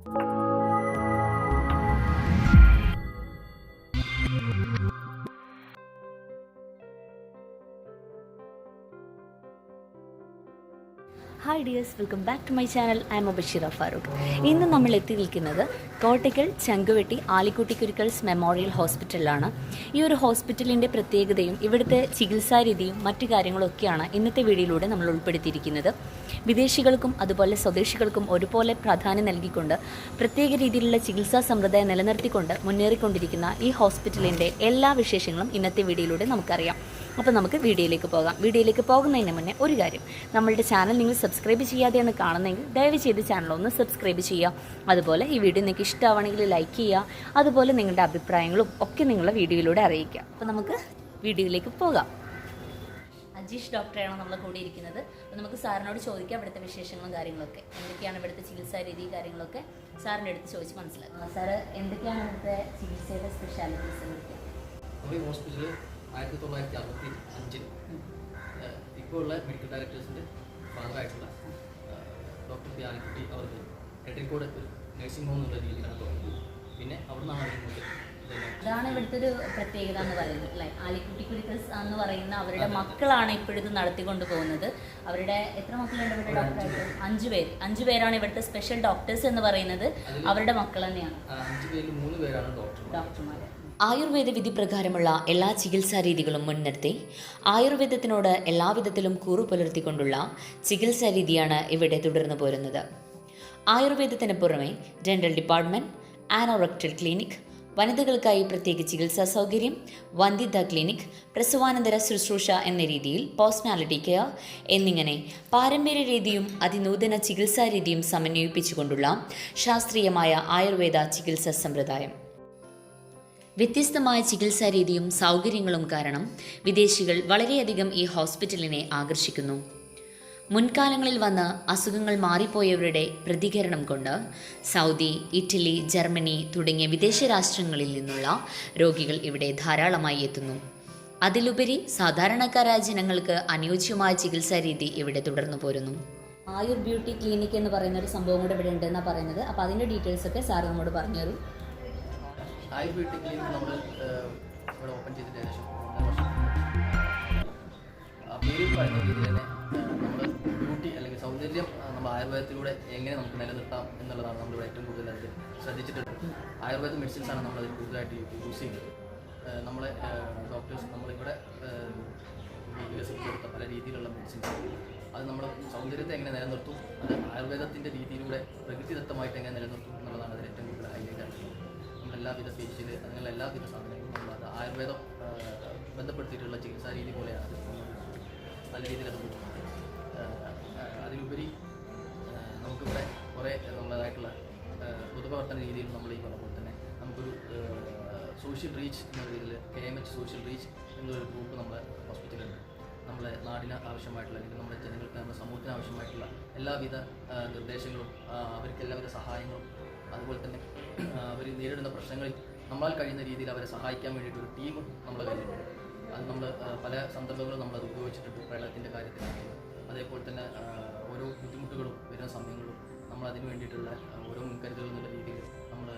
Hi dears, welcome back to my channel. I am Bashira Farooq. ഇന്ന് നമ്മൾ എത്തി നിൽക്കുന്നത് കോട്ടയ്ക്കൽ ചങ്കുവെട്ടി ആലിക്കുട്ടി കുരിക്കൽസ് മെമ്മോറിയൽ ഹോസ്പിറ്റലിലാണ്. ഈ ഒരു ഹോസ്പിറ്റലിൻ്റെ പ്രത്യേകതയും ഇവിടുത്തെ ചികിത്സാരീതിയും മറ്റു കാര്യങ്ങളൊക്കെയാണ് ഇന്നത്തെ വീഡിയോയിലൂടെ നമ്മൾ ഉൾപ്പെടുത്തിയിരിക്കുന്നത്. വിദേശികൾക്കും അതുപോലെ സ്വദേശികൾക്കും ഒരുപോലെ പ്രാധാന്യം നൽകിക്കൊണ്ട് പ്രത്യേക രീതിയിലുള്ള ചികിത്സാ സമ്പ്രദായം നിലനിർത്തിക്കൊണ്ട് മുന്നേറിക്കൊണ്ടിരിക്കുന്ന ഈ ഹോസ്പിറ്റലിൻ്റെ എല്ലാ വിശേഷങ്ങളും ഇന്നത്തെ വീഡിയോയിലൂടെ നമുക്കറിയാം. അപ്പോൾ നമുക്ക് വീഡിയോയിലേക്ക് പോകാം. വീഡിയോയിലേക്ക് പോകുന്നതിന് മുന്നേ ഒരു കാര്യം, നമ്മളുടെ ചാനൽ നിങ്ങൾ സബ്സ്ക്രൈബ് ചെയ്യാതെയാണ് കാണുന്നതെങ്കിൽ ദയവ് ചെയ്ത് ചാനൽ ഒന്ന് സബ്സ്ക്രൈബ് ചെയ്യുക. അതുപോലെ ഈ വീഡിയോ നിങ്ങൾക്ക് ഇഷ്ടമാണെങ്കിൽ ലൈക്ക് ചെയ്യുക. അതുപോലെ നിങ്ങളുടെ അഭിപ്രായങ്ങളും ഒക്കെ നിങ്ങളുടെ വീഡിയോയിലൂടെ അറിയിക്കുക. അപ്പോൾ നമുക്ക് വീഡിയോയിലേക്ക് പോകാം. അജീഷ് ഡോക്ടറാണ് നമ്മളെ കൂടെ ഇരിക്കുന്നത്. അപ്പോൾ നമുക്ക് സാറിനോട് ചോദിക്കാം ഇവിടുത്തെ വിശേഷങ്ങളും കാര്യങ്ങളൊക്കെ, എന്തൊക്കെയാണ് ഇവിടുത്തെ ചികിത്സാ രീതി കാര്യങ്ങളൊക്കെ സാറിൻ്റെ അടുത്ത് ചോദിച്ച് മനസ്സിലാക്കുക. സാറ് എന്തൊക്കെയാണ് ഇവിടുത്തെ ചികിത്സയുടെ സ്പെഷ്യാലിറ്റീസ് എന്തൊക്കെയാണ്? നമ്മുടെ ഈ ഹോസ്പിറ്റലിൽ 1965 ഇപ്പോൾ ഉള്ള മെഡിക്കൽ ഡയറക്ടേഴ്സിൻ്റെ ഭാഗമായിട്ടുള്ള ഡോക്ടർ ആലിക്കുട്ടി അവർക്ക് എടരിക്കോട് ഒരു നഴ്സിംഗ് ഹോം എന്നുള്ള രീതിയിലാണ് തുടങ്ങിയത്. പിന്നെ അവിടെ നിന്നാണ് അതാണ് ഇവിടുത്തെ ഒരു പ്രത്യേകത എന്ന് പറയുന്നത് അല്ലേ. ആലിക്കുട്ടി കുരിക്കൽസ് എന്ന് പറയുന്ന അവരുടെ മക്കളാണ് ഇപ്പോഴിത് നടത്തിക്കൊണ്ട് പോകുന്നത്. അവരുടെ എത്ര മക്കളുണ്ട് ഇവിടുത്തെ ഡോക്ടറായിട്ട്? 5 പേരാണ് ഇവിടുത്തെ സ്പെഷ്യൽ ഡോക്ടേഴ്സ് എന്ന് പറയുന്നത്. അവരുടെ മക്കൾ തന്നെയാണ്. 5 പേരിൽ 3 പേരാണ് ഡോക്ടർമാർ. ആയുർവേദ വിധി പ്രകാരമുള്ള എല്ലാ ചികിത്സാ രീതികളും മുൻനിർത്തി ആയുർവേദത്തിനോട് എല്ലാവിധത്തിലും കൂറു പുലർത്തിക്കൊണ്ടുള്ള ചികിത്സാ രീതിയാണ് ഇവിടെ തുടർന്നു പോരുന്നത്. ആയുർവേദത്തിന് പുറമെ ഡെന്റൽ ഡിപ്പാർട്ട്മെന്റ്, ആനോറക്ടൽ ക്ലിനിക്, വനിതകൾക്കായി പ്രത്യേക ചികിത്സാ സൗകര്യം, വന്ധ്യതാ ക്ലിനിക്, പ്രസവാനന്തര ശുശ്രൂഷ എന്ന രീതിയിൽ പോസ്റ്റ്നാലിറ്റി കെയർ എന്നിങ്ങനെ പാരമ്പര്യ രീതിയും അതിനൂതന ചികിത്സാ രീതിയും സമന്വയിപ്പിച്ചുകൊണ്ടുള്ള ശാസ്ത്രീയമായ ആയുർവേദ ചികിത്സാ സമ്പ്രദായം. വ്യത്യസ്തമായ ചികിത്സാ രീതിയും സൗകര്യങ്ങളും കാരണം വിദേശികൾ വളരെയധികം ഈ ഹോസ്പിറ്റലിനെ ആകർഷിക്കുന്നു. മുൻകാലങ്ങളിൽ വന്ന് അസുഖങ്ങൾ മാറിപ്പോയവരുടെ പ്രതികരണം കൊണ്ട് സൗദി, ഇറ്റലി, ജർമ്മനി തുടങ്ങിയ വിദേശ രാഷ്ട്രങ്ങളിൽ നിന്നുള്ള രോഗികൾ ഇവിടെ ധാരാളമായി എത്തുന്നു. അതിലുപരി സാധാരണക്കാരായ ജനങ്ങൾക്ക് അനുയോജ്യമായ ചികിത്സാ രീതി ഇവിടെ തുടർന്നു പോരുന്നു. ആയുർ ബ്യൂട്ടി ക്ലിനിക് എന്ന് പറയുന്ന ഒരു സംഭവം കൂടെ ഇവിടെ ഉണ്ടെന്നാണ് പറയുന്നത്. അപ്പോൾ അതിൻ്റെ ഡീറ്റെയിൽസ് ഒക്കെ സാർ നമ്മോട് പറഞ്ഞുതരും. ആയുർവേദിക് ക്ലിനിക് നമ്മൾ ഇവിടെ ഓപ്പൺ ചെയ്തിട്ട് ഏകദേശം 1 വർഷം. പേരിൽ പറയുന്ന രീതിയിൽ തന്നെ നമ്മൾ ബ്യൂട്ടി അല്ലെങ്കിൽ സൗന്ദര്യം നമ്മൾ ആയുർവേദത്തിലൂടെ എങ്ങനെ നമുക്ക് നിലനിർത്താം എന്നുള്ളതാണ് നമ്മളിവിടെ ഏറ്റവും കൂടുതൽ അത് ശ്രദ്ധിച്ചിട്ടുള്ളത്. ആയുർവേദ മെഡിസിൻസാണ് നമ്മളത് കൂടുതലായിട്ട് യൂസ് ചെയ്യുന്നത്. നമ്മളെ ഡോക്ടേഴ്സ് നമ്മളിവിടെ വികസിപ്പിച്ച് കൊടുത്ത പല രീതിയിലുള്ള മെഡിസിൻസ് അത് നമ്മൾ സൗന്ദര്യത്തെ എങ്ങനെ നിലനിർത്തും, അത് ആയുർവേദത്തിൻ്റെ രീതിയിലൂടെ പ്രകൃതിദത്തമായിട്ട് എങ്ങനെ നിലനിർത്തും എന്നുള്ളതാണ് അതിൽ ഏറ്റവും കൂടുതൽ ഹൈലൈറ്റ് ആയിട്ടുള്ളത്. എല്ലാവിധ ഫേഷ്യൽ അങ്ങനെയുള്ള എല്ലാവിധ സാധനങ്ങളും നമ്മളത് ആയുർവേദം ബന്ധപ്പെടുത്തിയിട്ടുള്ള ചികിത്സാ രീതി പോലെയാണ് അത് നല്ല രീതിയിൽ അത് പോകുന്നത്. അതിലുപരി നമുക്കിവിടെ കുറേ നമ്മളതായിട്ടുള്ള പൊതുപ്രവർത്തന രീതിയിൽ നമ്മൾ ഈ പറഞ്ഞ പോലെ തന്നെ നമുക്കൊരു സോഷ്യൽ റീച്ച് എന്ന രീതിയിൽ KMH സോഷ്യൽ റീച്ച് എന്നൊരു ഗ്രൂപ്പ് നമ്മുടെ ഹോസ്പിറ്റലുണ്ട്. നമ്മളെ നാടിന് ആവശ്യമായിട്ടുള്ള അല്ലെങ്കിൽ നമ്മുടെ ജനങ്ങൾക്ക് നമ്മുടെ സമൂഹത്തിന് ആവശ്യമായിട്ടുള്ള എല്ലാവിധ നിർദ്ദേശങ്ങളും അവർക്ക് എല്ലാവിധ സഹായങ്ങളും അതുപോലെ തന്നെ അവർ നേരിടുന്ന പ്രശ്നങ്ങളിൽ നമ്മളാൽ കഴിയുന്ന രീതിയിൽ അവരെ സഹായിക്കാൻ വേണ്ടിയിട്ടൊരു ടീം നമ്മുടെ കയ്യിലുണ്ട്. അത് നമ്മൾ പല സന്ദർഭങ്ങളും നമ്മളത് ഉപയോഗിച്ചിട്ടുണ്ട്. പ്രളയത്തിൻ്റെ കാര്യത്തിലാണെങ്കിലും അതേപോലെ തന്നെ ഓരോ ബുദ്ധിമുട്ടുകളും വരുന്ന സമയങ്ങളിലും നമ്മൾ അതിന് വേണ്ടിയിട്ടുള്ള ഓരോ മുൻകരുതലുകൾ എന്നുള്ള രീതിയിൽ നമ്മൾ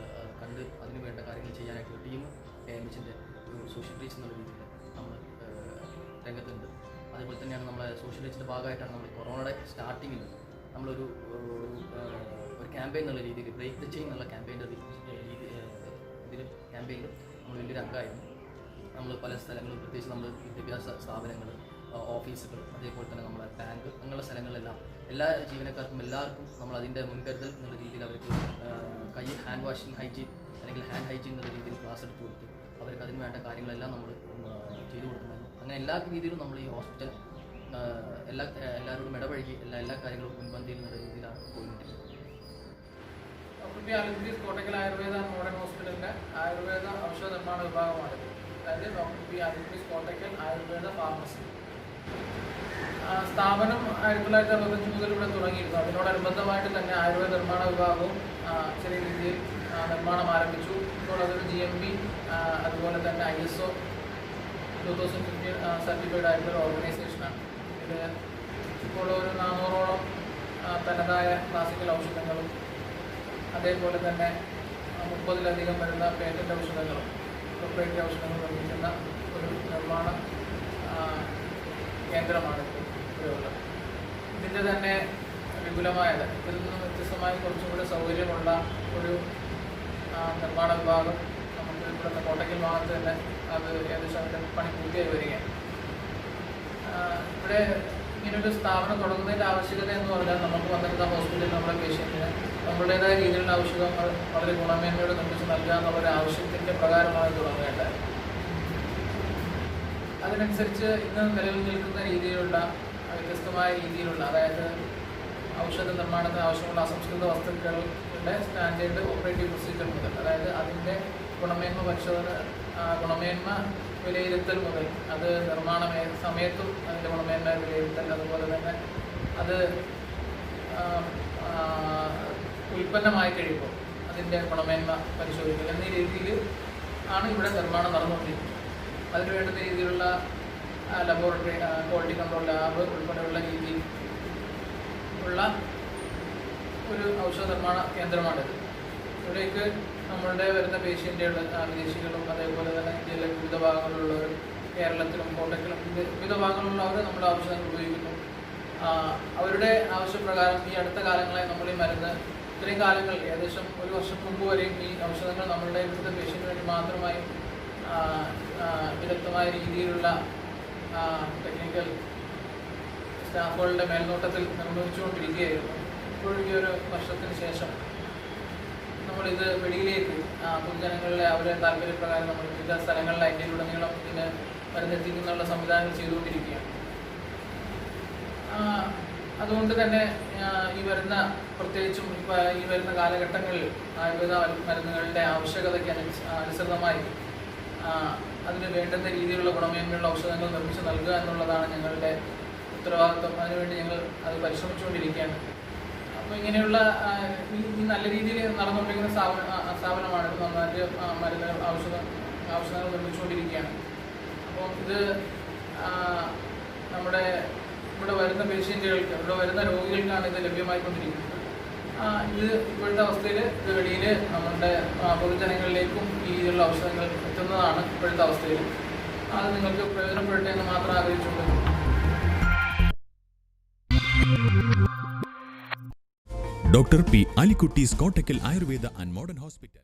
കണ്ട് അതിന് വേണ്ട കാര്യങ്ങൾ ചെയ്യാനായിട്ടുള്ള ടീം KMHൻ്റെ ഒരു സോഷ്യൽ റീച്ച് എന്നുള്ള രീതിയിൽ നമ്മൾ രംഗത്തുണ്ട്. അതേപോലെ തന്നെയാണ് നമ്മളെ സോഷ്യൽ റീച്ചിൻ്റെ ഭാഗമായിട്ടാണ് നമ്മൾ കൊറോണയുടെ സ്റ്റാർട്ടിങ്ങിൽ നമ്മളൊരു ക്യാമ്പയിൻ എന്നുള്ള രീതിയിൽ ബ്രേക്ക് ദ ചെയിൻ എന്നുള്ള ക്യാമ്പയിൻ്റെ ക്യാമ്പയിനിൽ നമ്മൾ വലിയൊരു അംഗമായിരുന്നു. നമ്മൾ പല സ്ഥലങ്ങളും പ്രത്യേകിച്ച് നമ്മൾ വിദ്യാഭ്യാസ സ്ഥാപനങ്ങൾ, ഓഫീസുകൾ, അതേപോലെ തന്നെ നമ്മുടെ ബാങ്ക് അങ്ങനെയുള്ള സ്ഥലങ്ങളിലെല്ലാം എല്ലാ ജീവനക്കാർക്കും എല്ലാവർക്കും നമ്മൾ അതിൻ്റെ മുൻകരുതൽ എന്നുള്ള രീതിയിൽ അവർക്ക് ഹാൻഡ് വാഷിംഗ് ഹൈജീൻ അല്ലെങ്കിൽ ഹാൻഡ് ഹൈജീൻ എന്നുള്ള രീതിയിൽ ക്ലാസ് എടുത്ത് കൊടുത്ത് അവർക്ക് അതിന് വേണ്ട കാര്യങ്ങളെല്ലാം നമ്മൾ ചെയ്തു കൊടുക്കുമായിരുന്നു. അങ്ങനെ എല്ലാ രീതിയിലും നമ്മൾ ഈ ഹോസ്പിറ്റൽ എല്ലാവരോടും ഇടപഴകി എല്ലാ കാര്യങ്ങളും മുൻപന്തിയിൽ എന്നുള്ള രീതിയിലാണ് പോയിട്ടുള്ളത്. Alikutty Kottakkal Ayurveda and Modern Hospital Ayurveda ഔഷധ നിർമ്മാണ വിഭാഗമാണ്. അതായത് Alikutty കോട്ടയ്ക്കൽ ആയുർവേദ ഫാർമസി സ്ഥാപനം 1965 മുതൽ ഇവിടെ തുടങ്ങിയിരുന്നു. അതിനോടനുബന്ധമായിട്ട് തന്നെ ആയുർവേദ നിർമ്മാണ വിഭാഗവും ചെറിയ രീതിയിൽ നിർമ്മാണം ആരംഭിച്ചു. ഇപ്പോൾ അതൊരു GMP അതുപോലെ തന്നെ ISO 2015 സർട്ടിഫൈഡ് ആയിട്ടുള്ള ഓർഗനൈസേഷനാണ്. ഇത് ഇപ്പോൾ ഒരു 400ഓളം തനതായ ക്ലാസിക്കൽ ഔഷധങ്ങളും അതേപോലെ തന്നെ 30-ലധികം വരുന്ന പേറ്റന്റ് ഔഷധങ്ങളും പ്രൊപ്രൈറ്ററി ഔഷധങ്ങളും നിർമ്മിക്കുന്ന ഒരു നിർമ്മാണ കേന്ദ്രമാണ് ഇവിടെയുള്ളത്. ഇതിൻ്റെ തന്നെ വിപുലമായത്, ഇതിൽ നിന്നും വ്യത്യസ്തമായി കുറച്ചും കൂടി സൗകര്യമുള്ള ഒരു നിർമ്മാണ വിഭാഗം നമുക്ക് ഇവിടുത്തെ കോട്ടക്കൽ ഭാഗത്ത് തന്നെ അത് ഏകദേശം അതിൻ്റെ പണി പൂർത്തിയായി വരികയാണ്. ഇവിടെ ഇങ്ങനൊരു സ്ഥാപനം തുടങ്ങുന്നതിൻ്റെ ആവശ്യകത എന്ന് പറഞ്ഞാൽ നമുക്ക് വന്നിരുന്ന ഹോസ്പിറ്റലിൽ നമ്മുടെ പേഷ്യൻറ്റിന് നമ്മുടേതായ രീതിയിലുള്ള ഔഷധങ്ങൾ വളരെ ഗുണമേന്മയോട് നിർമ്മിച്ച് നൽകുക എന്നുള്ളൊരു ആവശ്യത്തിൻ്റെ പ്രകാരമാണ് തുടങ്ങേണ്ടത്. അതിനനുസരിച്ച് ഇന്ന് നിലവിൽ നിൽക്കുന്ന രീതിയിലുള്ള വ്യത്യസ്തമായ രീതിയിലുള്ള, അതായത് ഔഷധ നിർമ്മാണത്തിന് ആവശ്യമുള്ള അസംസ്കൃത വസ്തുക്കളുടെ സ്റ്റാൻഡേർഡ് ഓപ്പറേറ്റീവ് പ്രൊസീജിയർ മുതൽ, അതായത് അതിൻ്റെ ഗുണമേന്മ പരിശോധന, ഗുണമേന്മ വിലയിരുത്തൽ മുതൽ, അത് നിർമ്മാണ സമയത്തും അതിൻ്റെ ഗുണമേന്മ വിലയിരുത്തൽ, അതുപോലെ തന്നെ അത് ഉൽപ്പന്നമായി കഴിയുമ്പോൾ അതിൻ്റെ ഗുണമേന്മ പരിശോധിക്കൽ എന്നീ രീതിയിൽ ആണ് ഇവിടെ നിർമ്മാണം നടന്നുകൊണ്ടിരിക്കുന്നത്. അതിന് വേണ്ടുന്ന രീതിയിലുള്ള ലബോറട്ടറി, ക്വാളിറ്റി കൺട്രോൾ ലാബ് ഉൾപ്പെടെയുള്ള രീതിയിൽ ഉള്ള ഒരു ഔഷധ നിർമ്മാണ കേന്ദ്രമാണിത്. ഇവിടേക്ക് നമ്മളുടെ വരുന്ന പേഷ്യൻ്റുകൾ വിദേശികളും അതേപോലെ തന്നെ ഇന്ത്യയിലെ വിവിധ ഭാഗങ്ങളിലുള്ളവർ, കേരളത്തിലും കോട്ടക്കലും വിവിധ ഭാഗങ്ങളിലുള്ളവർ നമ്മുടെ ഔഷധങ്ങൾ ഉപയോഗിക്കുന്നു. അവരുടെ ആവശ്യപ്രകാരം ഈ അടുത്ത കാലങ്ങളായി നമ്മൾ ഈ മരുന്ന് ഇത്രയും കാലങ്ങൾ ഏകദേശം 1 വർഷം മുമ്പ് വരെയും ഈ ഔഷധങ്ങൾ നമ്മളുടെ ഇവിടുത്തെ പേഷ്യൻറ്റിന് വേണ്ടി മാത്രമായി വിദഗ്ധമായ രീതിയിലുള്ള ടെക്നിക്കൽ സ്റ്റാഫുകളുടെ മേൽനോട്ടത്തിൽ നിർമ്മിച്ചുകൊണ്ടിരിക്കുകയായിരുന്നു. ഇപ്പോഴും ഈ 1 വർഷത്തിന് ശേഷം നമ്മളിത് വെളിയിലേക്ക് പൊതുജനങ്ങളിലെ അവരുടെ താല്പര്യപ്രകാരം നമ്മൾ വിവിധ സ്ഥലങ്ങളിലെ ഇന്ത്യയിലുടനീളം ഇതിന് മരുന്നെത്തിക്കുന്നുള്ള സംവിധാനങ്ങൾ ചെയ്തുകൊണ്ടിരിക്കുകയാണ്. അതുകൊണ്ട് തന്നെ ഈ വരുന്ന, പ്രത്യേകിച്ചും ഇപ്പോൾ ഈ വരുന്ന കാലഘട്ടങ്ങളിൽ ആയുർവേദ മരുന്നുകളുടെ ആവശ്യകതയ്ക്ക് അനുസൃതമായി അതിന് വേണ്ടുന്ന രീതിയിലുള്ള ഗുണമേന്മയുള്ള ഔഷധങ്ങൾ നിർമ്മിച്ച് നൽകുക എന്നുള്ളതാണ് ഞങ്ങളുടെ ഉത്തരവാദിത്വം. അതിനുവേണ്ടി ഞങ്ങൾ അത് പരിശ്രമിച്ചുകൊണ്ടിരിക്കുകയാണ്. അപ്പോൾ ഇങ്ങനെയുള്ള ഈ നല്ല രീതിയിൽ നടന്നുകൊണ്ടിരിക്കുന്ന സ്ഥാപനമാണ്. ഇത് നന്നായിട്ട് മരുന്നുകൾ ഔഷധങ്ങൾ നിർമ്മിച്ചുകൊണ്ടിരിക്കുകയാണ്. അപ്പോൾ ഇത് നമ്മുടെ ഇവിടെ വരുന്ന പേഷ്യൻറ്റുകൾക്ക്, ഇവിടെ വരുന്ന രോഗികൾക്കാണ് ഇത് ലഭ്യമായിക്കൊണ്ടിരിക്കുന്നത്. ഇത് ഇപ്പോഴത്തെ അവസ്ഥയിൽ ഇത് വെളിയിൽ നമ്മളുടെ പൊതുജനങ്ങളിലേക്കും ഈ രീതിയിലുള്ള ഔഷധങ്ങൾ എത്തുന്നതാണ് ഇപ്പോഴത്തെ അവസ്ഥയിൽ. അത് നിങ്ങൾക്ക് പ്രയോജനപ്പെടട്ടെ എന്ന് മാത്രം ആഗ്രഹിച്ചുകൊണ്ട് Dr. P. Alikutty's Kottakkal Ayurveda and Modern Hospital.